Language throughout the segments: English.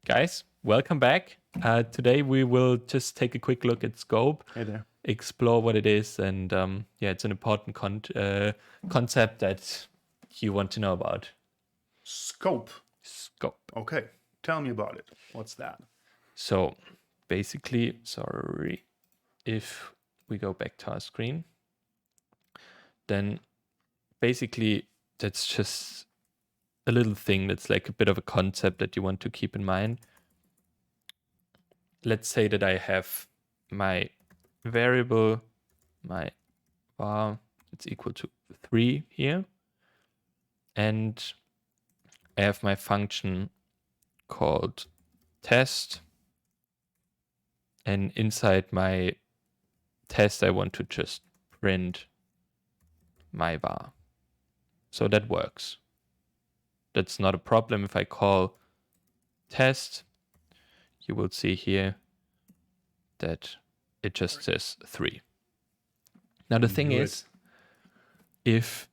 Guys, welcome back. Today we will just take a quick look at scope. Hey there. Explore what it is, and yeah, it's an important concept that you want to know about. Scope. Scope. Okay, tell me about it. What's that? So basically, sorry, if we go back to our screen, then basically that's just a little thing that's like a bit of a concept that you want to keep in mind. Let's say that I have my variable, my var, it's equal to 3 here, and I have my function called test, and inside my test I want to just print my var. So that works. That's not a problem. If I call test, you will see here that it just says 3. Now the thing is, if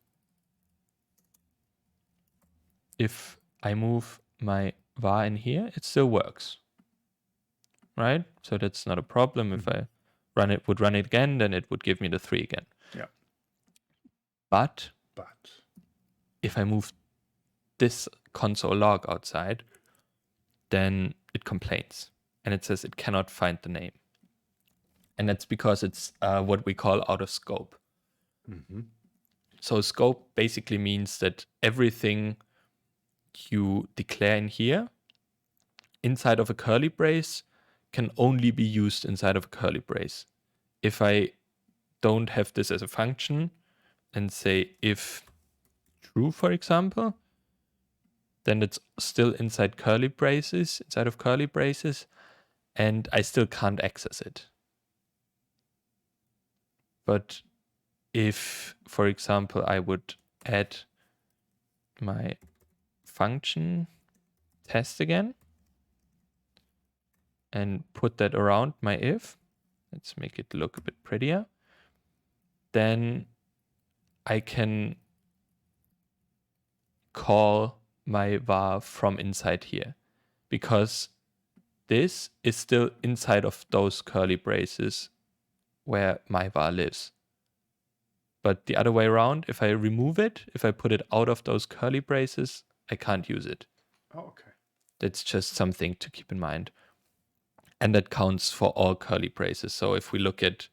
I move my var in here, it still works, right? So that's not a problem. If I run it again, then it would give me the 3 again. Yeah. But if I move this console log outside, then it complains and it says it cannot find the name. And that's because it's what we call out of scope. So scope basically means that everything you declare in here inside of a curly brace can only be used inside of a curly brace. If I don't have this as a function and say if true, for example, then it's still inside curly braces, and I still can't access it. But if, for example, I would add my function test again and put that around my if, let's make it look a bit prettier, then I can call my var from inside here, because this is still inside of those curly braces where my var lives. But the other way around, if I remove it, if I put it out of those curly braces, I can't use it. Oh, okay. That's just something to keep in mind. And that counts for all curly braces. So if we look at,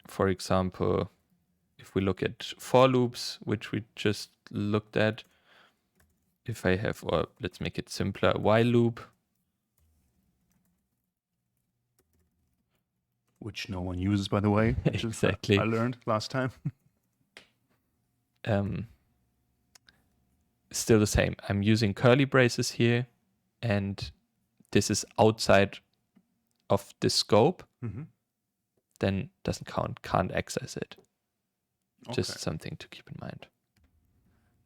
for example, if we look at for loops, which we just looked at, if I have, or let's make it simpler, a while loop, which no one uses, by the way. Exactly. I learned last time. Still the same. I'm using curly braces here, and this is outside of the scope. Then doesn't count, can't access it. Just something to keep in mind.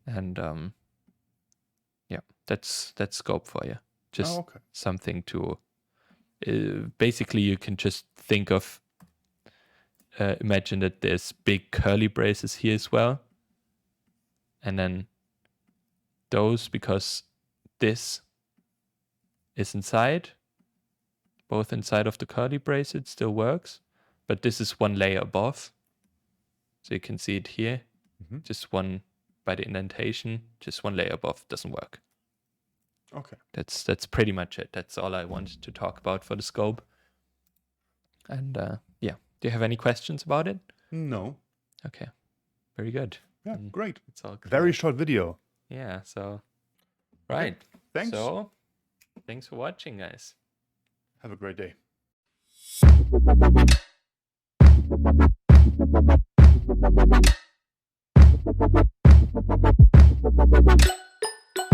And yeah, that's scope for you. Just something to basically you can just think of, imagine that there's big curly braces here as well, and then those, because this is inside, both inside of the curly brace, it still works, but this is one layer above, so you can see it here, just one by the indentation, just one layer above, doesn't work. Okay. That's pretty much it. That's all I wanted to talk about for the scope. And yeah, do you have any questions about it? No. Okay, very good. Yeah, great. It's all clear. Very short video. Yeah, so right. Okay, thanks. So thanks for watching, guys. Have a great day.